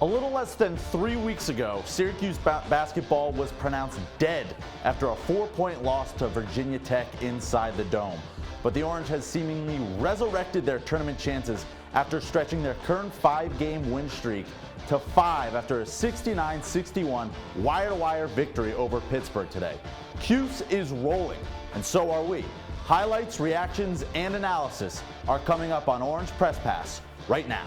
A little less than 3 weeks ago, Syracuse basketball was pronounced dead after a 4-point loss to Virginia Tech inside the Dome. But the Orange has seemingly resurrected their tournament chances after stretching their current 5-game win streak to 5 after a 69-61 wire-to-wire victory over Pittsburgh today. Cuse is rolling, and so are we. Highlights, reactions, and analysis are coming up on Orange Press Pass right now.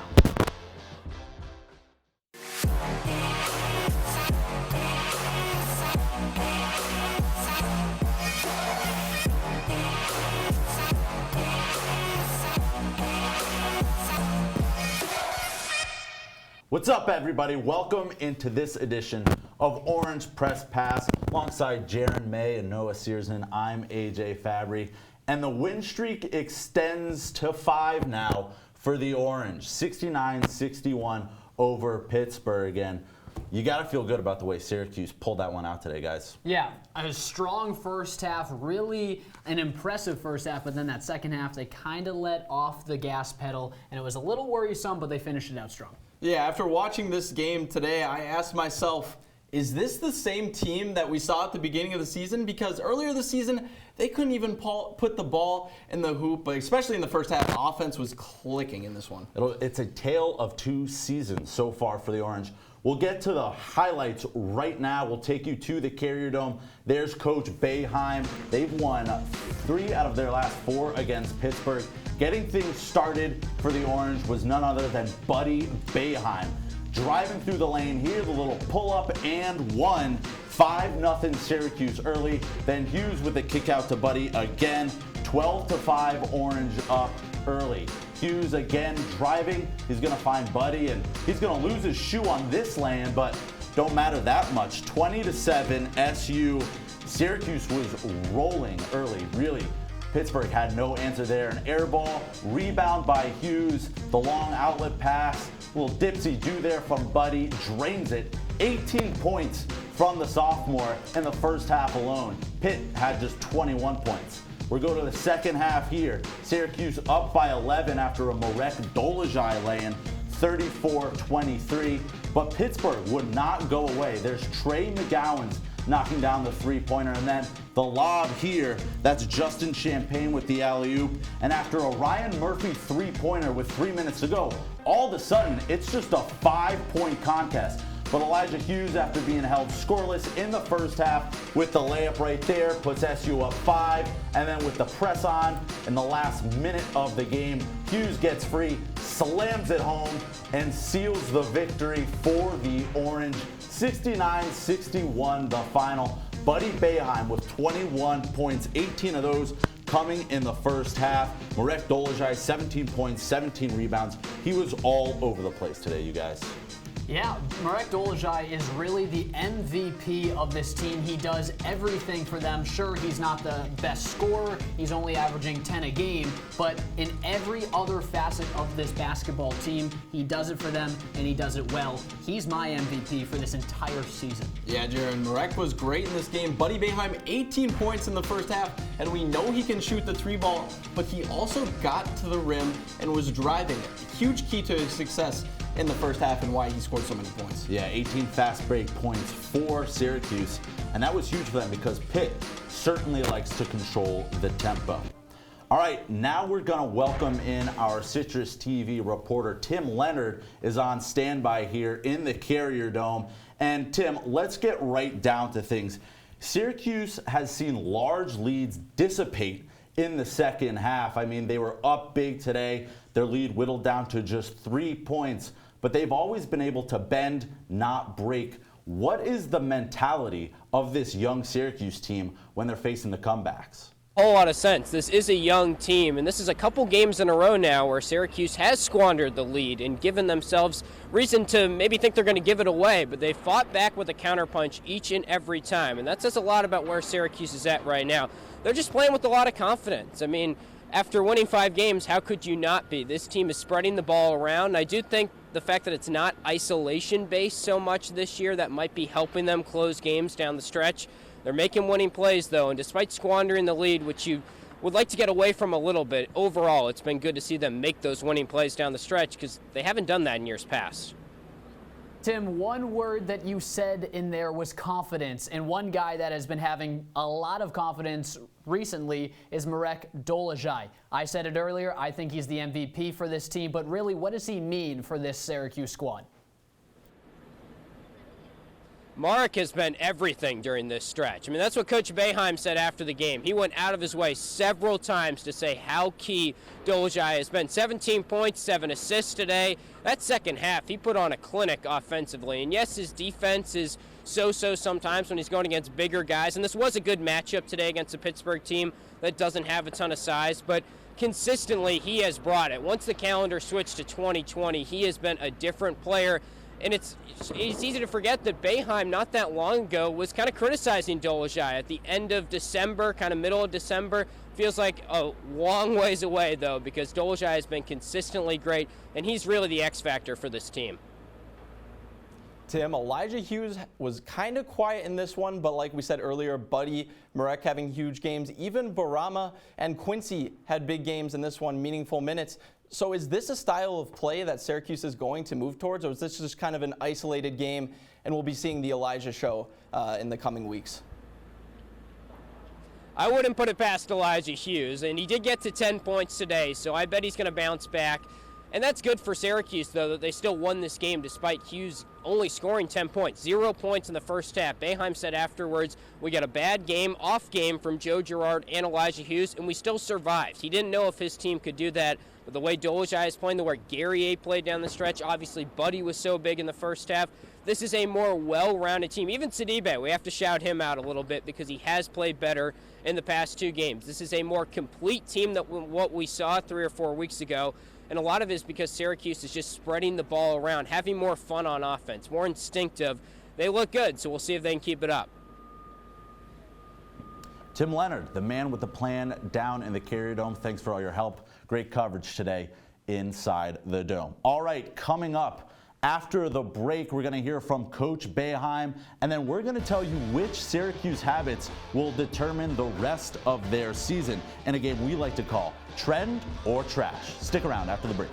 What's up, everybody? Welcome into this edition of Orange Press Pass. Alongside Jaron May and Noah Cierzan, I'm AJ Fabbri. And the win streak extends to 5 now for the Orange. 69-61 over Pittsburgh. And you got to feel good about the way Syracuse pulled that one out today, guys. Yeah, a strong first half, really an impressive first half, but then that second half, they kind of let off the gas pedal, and it was a little worrisome, but they finished it out strong. Yeah, after watching this game today, I asked myself, is this the same team that we saw at the beginning of the season? Because earlier this season, they couldn't even put the ball in the hoop, but especially in the first half, offense was clicking in this one. It's a tale of 2 seasons so far for the Orange. We'll get to the highlights right now. We'll take you to the Carrier Dome. There's Coach Boeheim. They've won 3 out of their last 4 against Pittsburgh. Getting things started for the Orange was none other than Buddy Boeheim. Driving through the lane, here's a little pull-up and 1. 5-0 Syracuse early. Then Hughes with a kick out to Buddy again. 12-5 Orange up early. Hughes again driving. He's going to find Buddy, and he's going to lose his shoe on this lane, but don't matter that much. 20-7 SU. Syracuse was rolling early, really. Pittsburgh had no answer there. An air ball, rebound by Hughes, the long outlet pass, little dipsy-do there from Buddy, drains it. 18 points from the sophomore in the first half alone. Pitt had just 21 points. We go to the second half here. Syracuse up by 11 after a Marek Dolezaj lay-in, 34-23. But Pittsburgh would not go away. There's Trey McGowan's knocking down the three-pointer, and then the lob here, that's Justin Champagne with the alley-oop. And after a Ryan Murphy three-pointer with 3 minutes to go, all of a sudden, it's just a 5-point contest. But Elijah Hughes, after being held scoreless in the first half with the layup right there, puts SU up 5. And then with the press on in the last minute of the game, Hughes gets free, slams it home, and seals the victory for the Orange. 69-61 the final. Buddy Boeheim with 21 points, 18 of those coming in the first half. Marek Dolezaj, 17 points, 17 rebounds. He was all over the place today, you guys. Yeah, Marek Dolezaj is really the MVP of this team. He does everything for them. Sure, he's not the best scorer. He's only averaging 10 a game. But in every other facet of this basketball team, he does it for them, and he does it well. He's my MVP for this entire season. Yeah, Jaron, Marek was great in this game. Buddy Boeheim, 18 points in the first half, and we know he can shoot the 3-ball, but he also got to the rim and was driving it. A huge key to his success in the first half and why he scored so many points. Yeah, 18 fast break points for Syracuse, and that was huge for them because Pitt certainly likes to control the tempo. All right, now we're going to welcome in our CitrusTV reporter. Tim Leonard is on standby here in the Carrier Dome. And Tim, let's get right down to things. Syracuse has seen large leads dissipate in the second half. I mean, they were up big today. Their lead whittled down to just 3 points, but they've always been able to bend, not break. What is the mentality of this young Syracuse team when they're facing the comebacks? Whole lot of sense. This is a young team, and this is a couple games in a row now where Syracuse has squandered the lead and given themselves reason to maybe think they're going to give it away, but they fought back with a counterpunch each and every time, and that says a lot about where Syracuse is at right now. They're just playing with a lot of confidence. I mean, after winning 5 games, how could you not be? This team is spreading the ball around. I do think the fact that it's not isolation-based so much this year, that might be helping them close games down the stretch. They're making winning plays, though, and despite squandering the lead, which you would like to get away from a little bit, overall it's been good to see them make those winning plays down the stretch because they haven't done that in years past. Tim, one word that you said in there was confidence, and one guy that has been having a lot of confidence recently is Marek Dolezaj. I said it earlier, I think he's the MVP for this team, but really, what does he mean for this Syracuse squad? Marek has been everything during this stretch. I mean, that's what Coach Boeheim said after the game. He went out of his way several times to say how key Dolezaj has been. 17 points, 7 assists today. That second half, he put on a clinic offensively. And yes, his defense is so-so sometimes when he's going against bigger guys. And this was a good matchup today against a Pittsburgh team that doesn't have a ton of size. But consistently, he has brought it. Once the calendar switched to 2020, he has been a different player. And it's easy to forget that Boeheim not that long ago was kind of criticizing Dolezaj at the end of December, kind of middle of December. Feels like a long ways away, though, because Dolezaj has been consistently great, and he's really the X factor for this team. Tim, Elijah Hughes was kind of quiet in this one, but like we said earlier, Buddy, Marek having huge games. Even Barama and Quincy had big games in this one, meaningful minutes. So is this a style of play that Syracuse is going to move towards, or is this just kind of an isolated game and we'll be seeing the Elijah show in the coming weeks? I wouldn't put it past Elijah Hughes, and he did get to 10 points today, so I bet he's going to bounce back. And that's good for Syracuse, though, that they still won this game despite Hughes only scoring 10 points. 0 points in the first half. Boeheim said afterwards, we got a bad game, off game from Joe Girard and Elijah Hughes, and we still survived. He didn't know if his team could do that, but the way Dolezaj is playing, the way Guerrier played down the stretch, obviously Buddy was so big in the first half. This is a more well-rounded team. Even Sidibe, we have to shout him out a little bit because he has played better in the past 2 games. This is a more complete team than what we saw 3 or 4 weeks ago. And a lot of it is because Syracuse is just spreading the ball around, having more fun on offense, more instinctive. They look good, so we'll see if they can keep it up. Tim Leonard, the man with the plan down in the Carrier Dome. Thanks for all your help. Great coverage today inside the Dome. All right, coming up after the break, we're going to hear from Coach Boeheim, and then we're going to tell you which Syracuse habits will determine the rest of their season in a game we like to call Trend or Trash. Stick around after the break.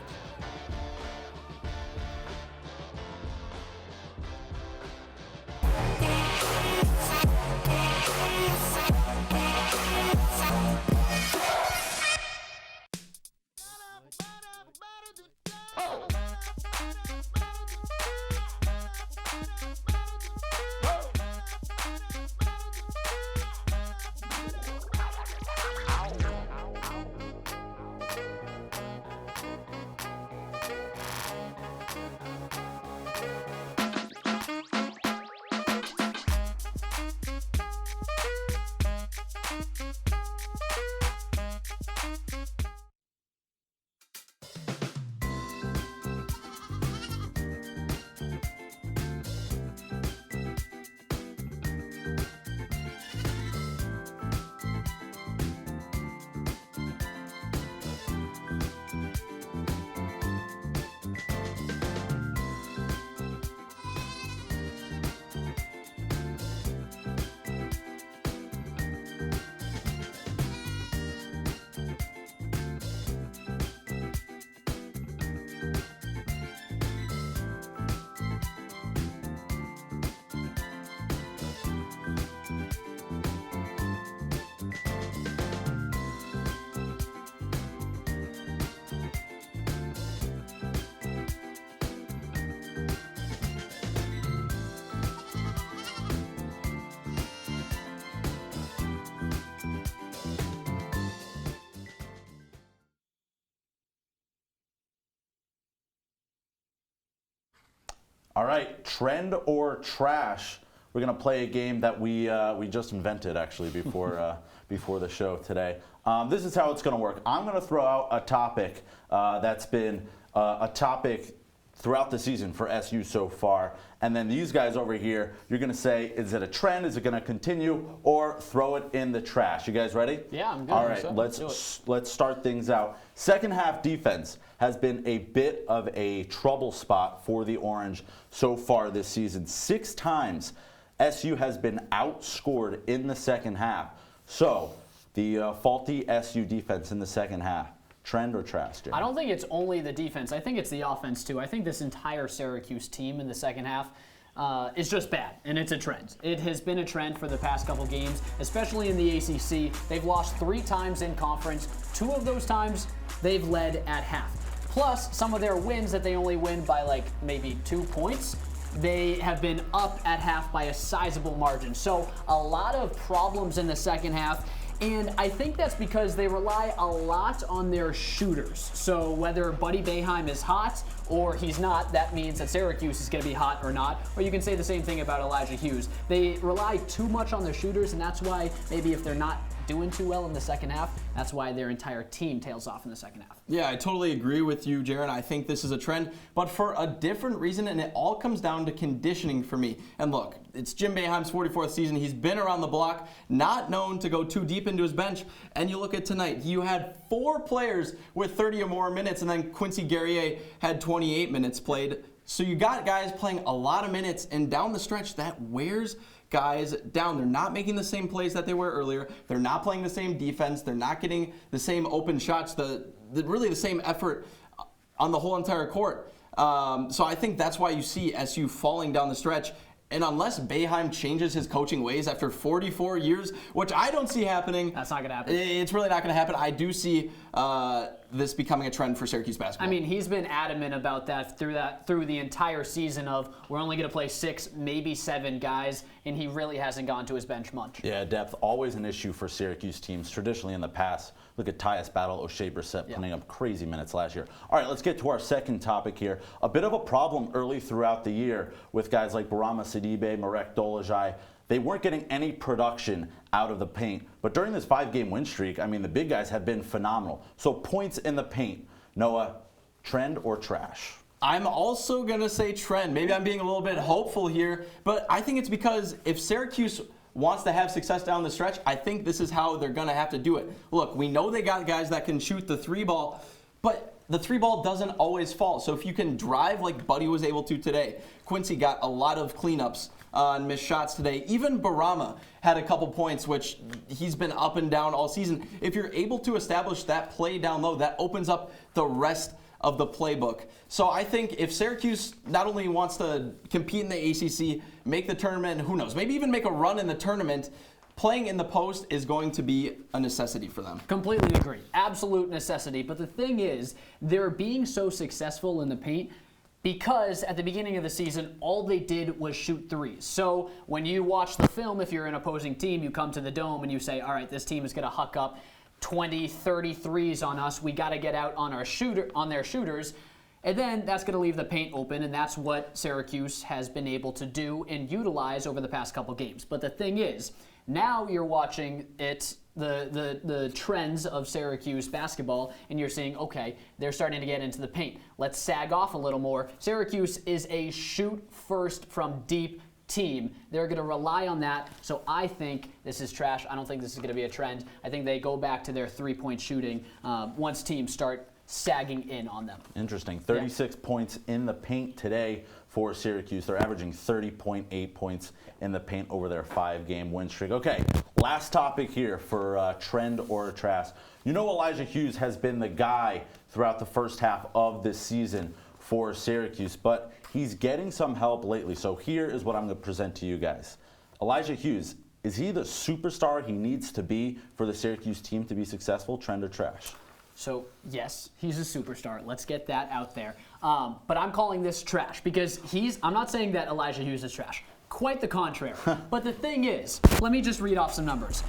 All right, Trend or Trash. We're going to play a game that we just invented, actually, before the show today. This is how it's going to work. I'm going to throw out a topic that's been a topic throughout the season for SU so far. And then these guys over here, you're going to say, is it a trend? Is it going to continue? Or throw it in the trash? You guys ready? Yeah, I'm good. All right, let's start things out. Second half defense has been a bit of a trouble spot for the Orange so far this season. 6 times SU has been outscored in the second half. So the faulty SU defense in the second half. Trend or trash, Jaron? I don't think it's only the defense. I think it's the offense, too. I think this entire Syracuse team in the second half is just bad, and it's a trend. It has been a trend for the past couple games, especially in the ACC. They've lost 3 times in conference. 2 of those times, they've led at half. Plus, some of their wins that they only win by like maybe 2 points, they have been up at half by a sizable margin. So a lot of problems in the second half. And I think that's because they rely a lot on their shooters. So whether Buddy Boeheim is hot or he's not, that means that Syracuse is going to be hot or not. Or you can say the same thing about Elijah Hughes. They rely too much on their shooters, and that's why maybe if they're not doing too well in the second half, that's why their entire team tails off in the second half. Yeah, I totally agree with you, Jaron. I think this is a trend, but for a different reason, and it all comes down to conditioning for me. And look, it's Jim Boeheim's 44th season. He's been around the block, not known to go too deep into his bench. And you look at tonight, you had 4 players with 30 or more minutes, and then Quincy Guerrier had 28 minutes played. So you got guys playing a lot of minutes, and down the stretch, that wears guys down. They're not making the same plays that they were earlier. They're not playing the same defense. They're not getting the same open shots, really the same effort on the whole entire court. So I think that's why you see SU falling down the stretch. And unless Boeheim changes his coaching ways after 44 years, which I don't see happening. That's not going to happen. It's really not going to happen. I do see this becoming a trend for Syracuse basketball. I mean, he's been adamant about that through the entire season of we're only going to play 6, maybe 7 guys, and he really hasn't gone to his bench much. Yeah, depth always an issue for Syracuse teams traditionally in the past. Look at Tyus Battle, O'Shea Brissett putting up crazy minutes last year. All right, let's get to our second topic here. A bit of a problem early throughout the year with guys like Barama Sidibe, Marek Dolezaj. They weren't getting any production out of the paint. But during this 5-game win streak, I mean, the big guys have been phenomenal. So points in the paint. Noah, trend or trash? I'm also going to say trend. Maybe I'm being a little bit hopeful here, but I think it's because if Syracuse wants to have success down the stretch, I think this is how they're going to have to do it. Look, we know they got guys that can shoot the 3-ball, but the 3-ball doesn't always fall. So if you can drive like Buddy was able to today, Quincy got a lot of cleanups and missed shots today. Even Barama had a couple points, which he's been up and down all season. If you're able to establish that play down low, that opens up the rest of the playbook. So I think if Syracuse not only wants to compete in the ACC, make the tournament, who knows, maybe even make a run in the tournament, playing in the post is going to be a necessity for them. Completely agree. Absolute necessity. But the thing is, they're being so successful in the paint because at the beginning of the season, all they did was shoot 3s. So when you watch the film, if you're an opposing team, you come to the Dome and you say, all right, this team is going to huck up 20, 30 threes on us. We got to get out on their shooters. And then that's going to leave the paint open, and that's what Syracuse has been able to do and utilize over the past couple games. But the thing is, now you're watching the trends of Syracuse basketball, and you're seeing, okay, they're starting to get into the paint. Let's sag off a little more. Syracuse is a shoot first from deep team. They're going to rely on that. So I think this is trash. I don't think this is going to be a trend. I think they go back to their 3-point shooting once teams start sagging in on them. Interesting. 36 points in the paint today for Syracuse. They're averaging 30.8 points in the paint over their 5-game win streak. Okay, last topic here for trend or trash. You know, Elijah Hughes has been the guy throughout the first half of this season for Syracuse, but he's getting some help lately. So here is what I'm going to present to you guys. Elijah Hughes, is he the superstar he needs to be for the Syracuse team to be successful? Trend or trash? So, yes, he's a superstar. Let's get that out there. But I'm calling this trash because I'm not saying that Elijah Hughes is trash. Quite the contrary. But the thing is, let me just read off some numbers.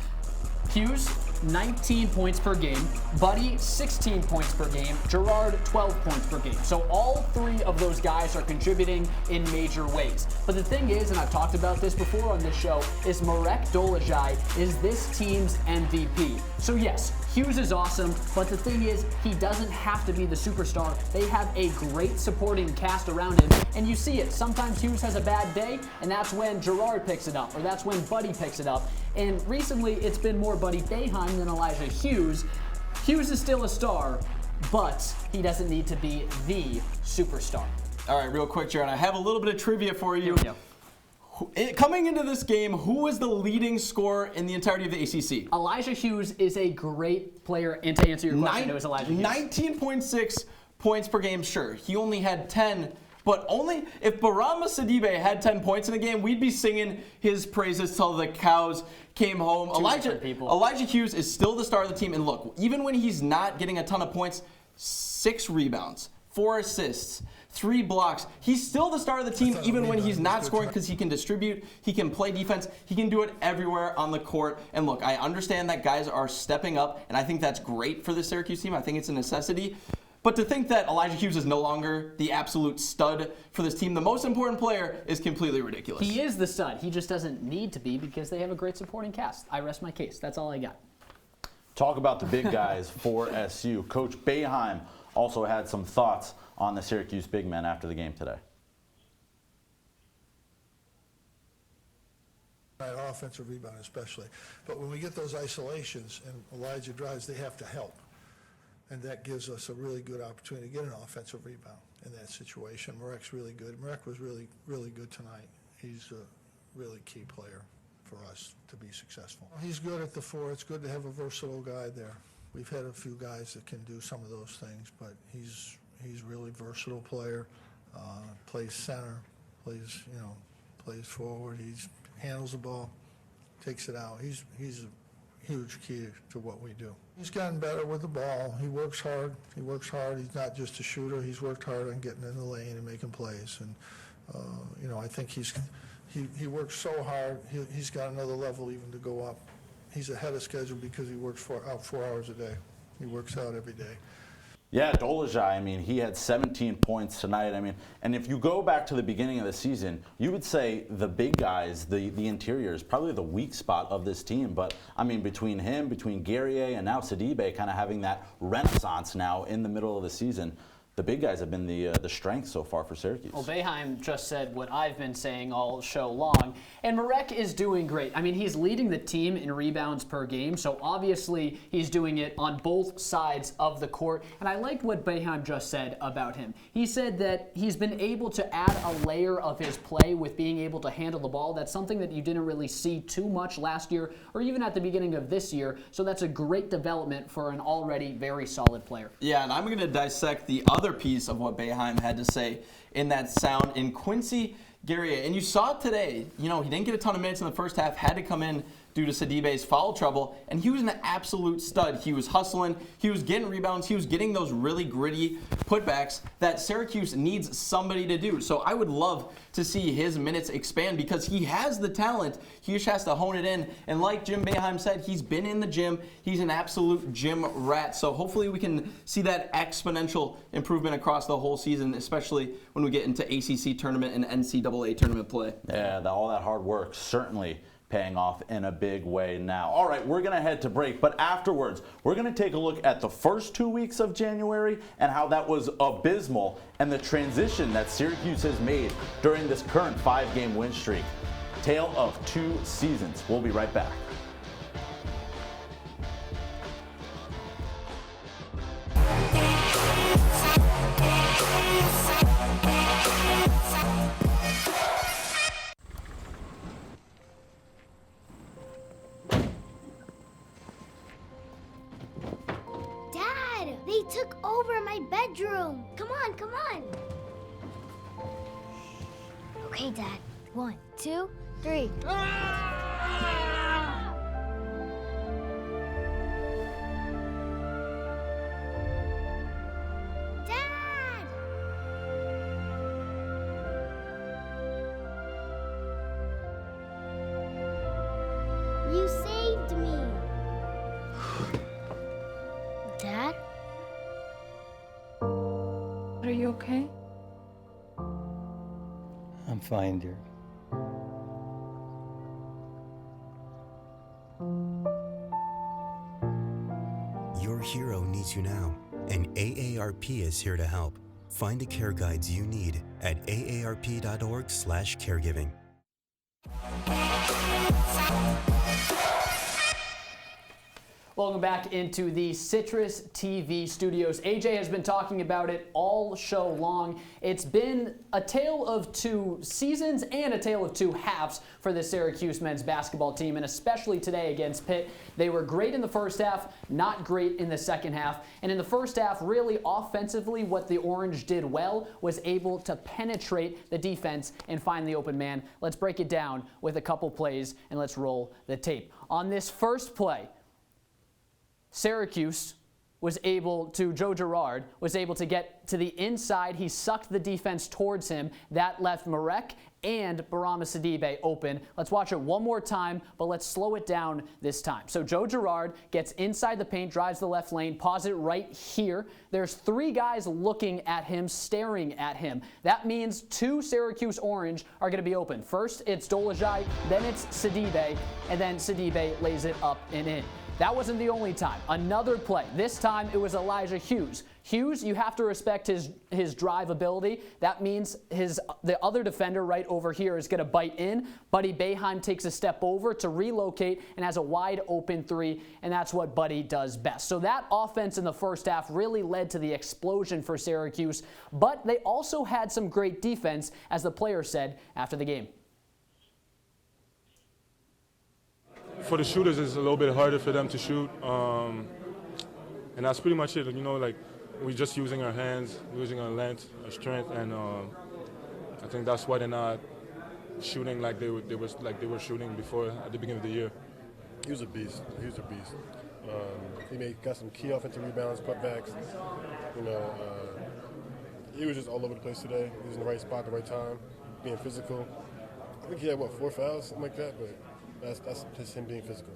Hughes, 19 points per game. Buddy, 16 points per game. Gerard, 12 points per game. So all 3 of those guys are contributing in major ways. But the thing is, and I've talked about this before on this show, is Marek Dolezaj is this team's MVP. So yes, Hughes is awesome, but the thing is, he doesn't have to be the superstar. They have a great supporting cast around him, and you see it. Sometimes Hughes has a bad day, and that's when Gerard picks it up, or that's when Buddy picks it up. And recently, it's been more Buddy Boeheim than Elijah Hughes. Hughes is still a star, but he doesn't need to be the superstar. All right, real quick, Jaron, I have a little bit of trivia for you. Here we go. Coming into this game, who was the leading scorer in the entirety of the ACC? Elijah Hughes is a great player, and to answer your question, it was Elijah Hughes. 19.6 points per game, sure. He only had 10, but only if Barama Sidibe had 10 points in a game, we'd be singing his praises till the cows came home. Elijah Hughes is still the star of the team, and look, even when he's not getting a ton of points, 6 rebounds, 4 assists, 3 blocks. He's still the star of the team even when he's not scoring because he can distribute, he can play defense, he can do it everywhere on the court. And look, I understand that guys are stepping up, and I think that's great for the Syracuse team. I think it's a necessity. But to think that Elijah Hughes is no longer the absolute stud for this team, the most important player, is completely ridiculous. He is the stud. He just doesn't need to be because they have a great supporting cast. I rest my case. That's all I got. Talk about the big guys for SU. Coach Boeheim also had some thoughts on the Syracuse big men after the game today. Offensive rebound especially. But when we get those isolations and Elijah drives, they have to help. And that gives us a really good opportunity to get an offensive rebound in that situation. Marek's really good. Marek was really, really good tonight. He's a really key player for us to be successful. He's good at the 4. It's good to have a versatile guy there. We've had a few guys that can do some of those things, but he's really versatile player. Plays center, plays forward. He handles the ball, takes it out. He's a huge key to what we do. He's gotten better with the ball. He works hard. He's not just a shooter. He's worked hard on getting in the lane and making plays. And I think he works so hard. He's got another level even to go up. He's ahead of schedule because he works 4 hours a day. He works out every day. Yeah, Dolezaj, he had 17 points tonight. And if you go back to the beginning of the season, you would say the big guys, the interior is probably the weak spot of this team. But, between him, between Guerrier, and now Sidibe kind of having that renaissance now in the middle of the season, the big guys have been the strength so far for Syracuse. Well, Boeheim just said what I've been saying all show long, and Marek is doing great. He's leading the team in rebounds per game, so obviously he's doing it on both sides of the court, and I liked what Boeheim just said about him. He said that he's been able to add a layer of his play with being able to handle the ball. That's something that you didn't really see too much last year or even at the beginning of this year, so that's a great development for an already very solid player. Yeah, and I'm going to dissect the other piece of what Boeheim had to say in that sound in Quincy Guerrier. And you saw it today. He didn't get a ton of minutes in the first half, had to come in due to Sidibe's foul trouble, and he was an absolute stud. He was hustling, he was getting rebounds, he was getting those really gritty putbacks that Syracuse needs somebody to do. So I would love to see his minutes expand because he has the talent. He just has to hone it in. And like Jim Boeheim said, he's been in the gym. He's an absolute gym rat. So hopefully we can see that exponential improvement across the whole season, especially when we get into ACC tournament and NCAA tournament play. Yeah, all that hard work certainly paying off in a big way now. All right, we're going to head to break, but afterwards, we're going to take a look at the first 2 weeks of January and how that was abysmal and the transition that Syracuse has made during this current 5-game win streak. Tale of 2 seasons. We'll be right back. They took over my bedroom. Come on, come on. Okay, Dad. 1, 2, 3. Dad! You saved me. Dad? Are you okay? I'm fine, dear. Your hero needs you now, and AARP is here to help. Find the care guides you need at aarp.org/caregiving. Welcome back into the CitrusTV studios. AJ has been talking about it all show long. It's been a tale of two seasons and a tale of two halves for the Syracuse men's basketball team, and especially today against Pitt. They were great in the first half, not great in the second half. And in the first half, really offensively, what the Orange did well was able to penetrate the defense and find the open man. Let's break it down with a couple plays, and let's roll the tape. On this first play, Syracuse was able to, Joe Girard was able to get to the inside. He sucked the defense towards him. That left Marek and Barama Sidibe open. Let's watch it one more time, but let's slow it down this time. So Joe Girard gets inside the paint, drives the left lane, pause it right here. There's three guys looking at him, staring at him. That means two Syracuse Orange are going to be open. First, it's Dolezaj, then it's Sidibe, and then Sidibe lays it up and in. That wasn't the only time. Another play. This time it was Elijah Hughes. Hughes, you have to respect his drive ability. That means the other defender right over here is going to bite in. Buddy Boeheim takes a step over to relocate and has a wide open three, and that's what Buddy does best. So that offense in the first half really led to the explosion for Syracuse, but they also had some great defense, as the player said after the game. For the shooters, it's a little bit harder for them to shoot, and that's pretty much it. You know, like we're just using our hands, using our length, our strength, and I think that's why they're not shooting like they were shooting before at the beginning of the year. He was a beast. He was a beast. He got some key offensive rebounds, putbacks. You know, he was just all over the place today. He was in the right spot at the right time, being physical. I think he had 4 fouls, something like that, but. That's just him being physical.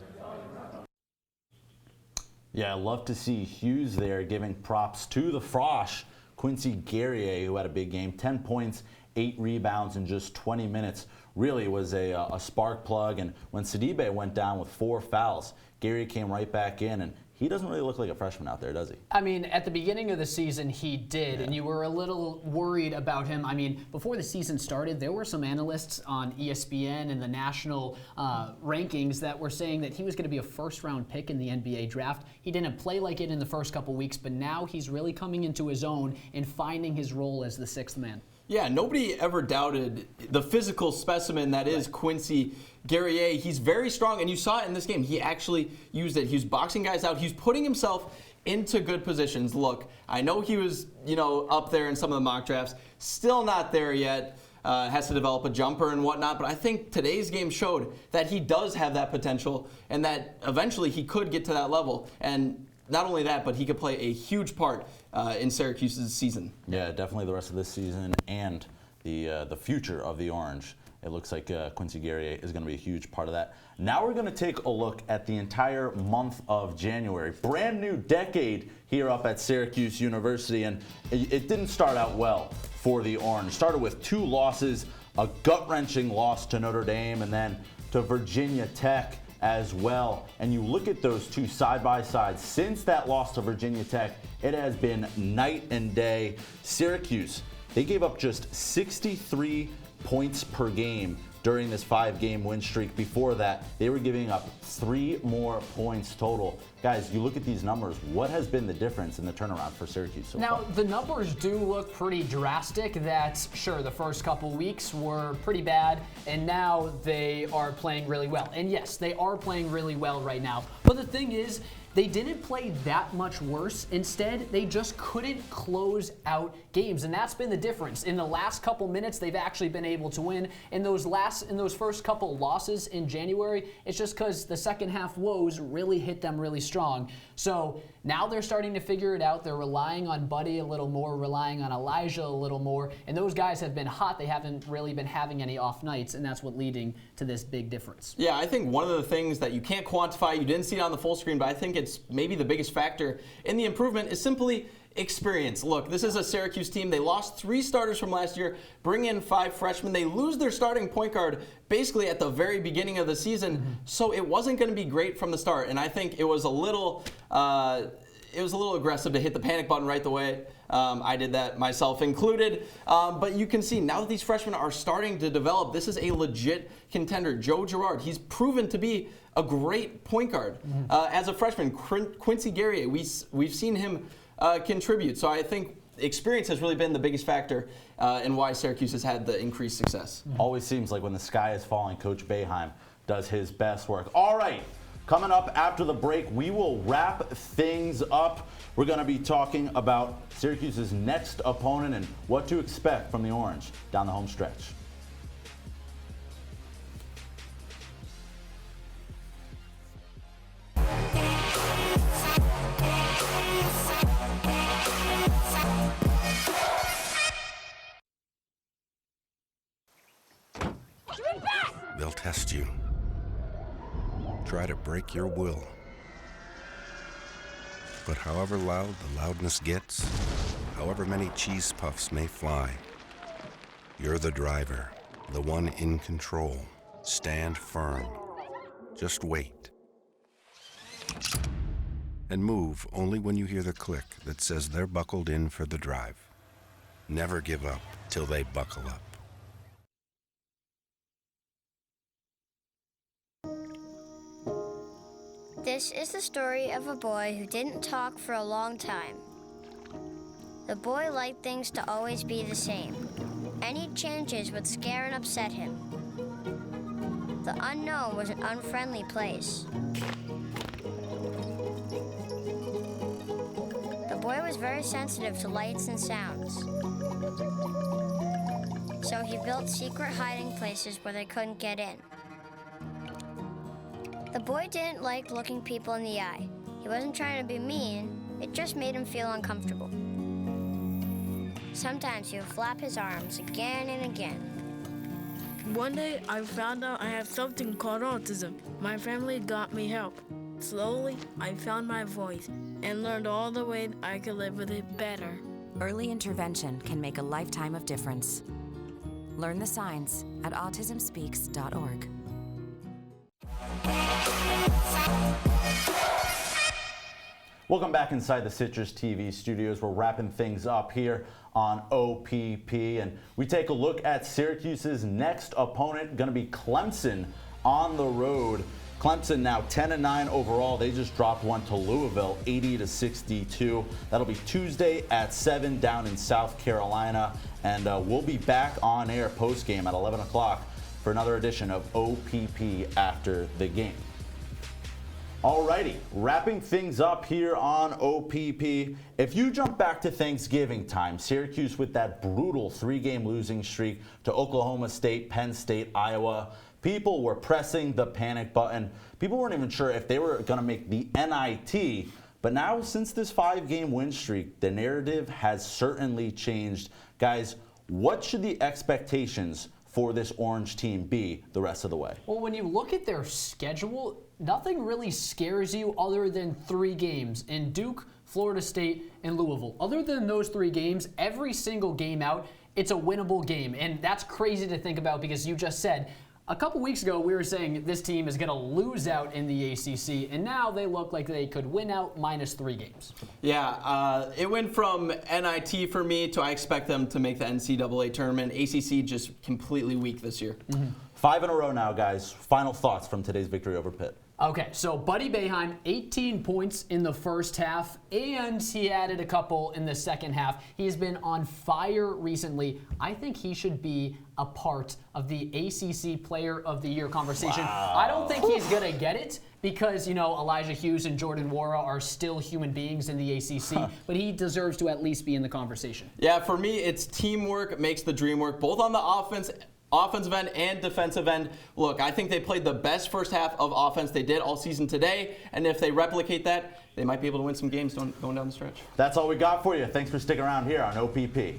Yeah, I love to see Hughes there giving props to the Frosh, Quincy Guerrier, who had a big game, 10 points, 8 rebounds in just 20 minutes. Really was a spark plug, and when Sidibe went down with 4 fouls, Guerrier came right back in, and he doesn't really look like a freshman out there, does he? I mean, at the beginning of the season, he did, and you were a little worried about him. I mean, before the season started, there were some analysts on ESPN and the national rankings that were saying that he was going to be a first-round pick in the NBA draft. He didn't play like it in the first couple weeks, but now he's really coming into his own and finding his role as the 6th man. Yeah, nobody ever doubted the physical specimen that is Quincy Guerrier. He's very strong, and you saw it in this game. He actually used it. He was boxing guys out. He was putting himself into good positions. Look, I know he was, up there in some of the mock drafts. Still not there yet. Has to develop a jumper and whatnot, but I think today's game showed that he does have that potential and that eventually he could get to that level. And not only that, but he could play a huge part in Syracuse's season. Yeah, definitely the rest of this season and the future of the Orange. It looks like Quincy Guerrier is going to be a huge part of that. Now we're going to take a look at the entire month of January. Brand new decade here up at Syracuse University, and it didn't start out well for the Orange. Started with 2 losses, a gut-wrenching loss to Notre Dame, and then to Virginia Tech as well. And you look at those two side by side. Since that loss to Virginia Tech, it has been night and day. Syracuse, they gave up just 63 points per game during this 5-game win streak. Before that, they were giving up 3 more points total. Guys, you look at these numbers. What has been the difference in the turnaround for Syracuse so far? Now, the numbers do look pretty drastic. That, sure, the first couple weeks were pretty bad, and now they are playing really well. And yes, they are playing really well right now. But the thing is, they didn't play that much worse. Instead, they just couldn't close out games, and that's been the difference. In the last couple minutes, they've actually been able to win. In those first couple losses in January, it's just because the second half woes really hit them really strong. So now they're starting to figure it out. They're relying on Buddy a little more, relying on Elijah a little more, and those guys have been hot. They haven't really been having any off nights, and that's what leading to this big difference. Yeah, I think one of the things that you can't quantify, you didn't see it on the full screen, but I think it's maybe the biggest factor in the improvement is simply experience. Look, this is a Syracuse team. They lost 3 starters from last year, bring in 5 freshmen. They lose their starting point guard basically at the very beginning of the season, so it wasn't going to be great from the start. And I think it was a little aggressive to hit the panic button right away. I did that myself included. But you can see now that these freshmen are starting to develop, this is a legit contender. Joe Girard, he's proven to be a great point guard. As a freshman, Quincy Guerrier, we've seen him contribute. So I think experience has really been the biggest factor in why Syracuse has had the increased success. Always seems like when the sky is falling, Coach Boeheim does his best work. All right, coming up after the break, we will wrap things up. We're going to be talking about Syracuse's next opponent and what to expect from the Orange down the home stretch. They'll test you. Try to break your will. But however loud the loudness gets, however many cheese puffs may fly, you're the driver, the one in control. Stand firm. Just wait. And move only when you hear the click that says they're buckled in for the drive. Never give up till they buckle up. This is the story of a boy who didn't talk for a long time. The boy liked things to always be the same. Any changes would scare and upset him. The unknown was an unfriendly place. The boy was very sensitive to lights and sounds. So he built secret hiding places where they couldn't get in. The boy didn't like looking people in the eye. He wasn't trying to be mean, it just made him feel uncomfortable. Sometimes he would flap his arms again and again. One day, I found out I have something called autism. My family got me help. Slowly, I found my voice and learned all the ways I could live with it better. Early intervention can make a lifetime of difference. Learn the signs at autismspeaks.org. Welcome back inside the CitrusTV studios. We're wrapping things up here on OPP, and we take a look at Syracuse's next opponent, going to be Clemson on the road. Clemson now 10-9 overall. They just dropped one to Louisville, 80-62. That'll be Tuesday at 7 down in South Carolina, and we'll be back on air post-game at 11 o'clock for another edition of OPP after the game. Alrighty, wrapping things up here on OPP. If you jump back to Thanksgiving time, Syracuse with that brutal 3-game losing streak to Oklahoma State, Penn State, Iowa, people were pressing the panic button. People weren't even sure if they were going to make the NIT. But now, since this 5-game win streak, the narrative has certainly changed. Guys, what should the expectations for this Orange team be the rest of the way? Well, when you look at their schedule, nothing really scares you other than 3 games in Duke, Florida State, and Louisville. Other than those 3 games, every single game out, it's a winnable game. And that's crazy to think about because you just said, a couple weeks ago, we were saying this team is going to lose out in the ACC, and now they look like they could win out minus 3 games. Yeah, it went from NIT for me to I expect them to make the NCAA tournament. ACC just completely weak this year. 5 in a row now, guys. Final thoughts from today's victory over Pitt. Okay, so Buddy Boeheim, 18 points in the first half, and he added a couple in the second half. He's been on fire recently. I think he should be a part of the ACC Player of the Year conversation. Wow. I don't think he's going to get it because, you know, Elijah Hughes and Jordan Wara are still human beings in the ACC, but he deserves to at least be in the conversation. Yeah, for me, it's teamwork makes the dream work, both on the offensive end and defensive end. Look, I think they played the best first half of offense they did all season today, and if they replicate that, they might be able to win some games going down the stretch. That's all we got for you. Thanks for sticking around here on OPP.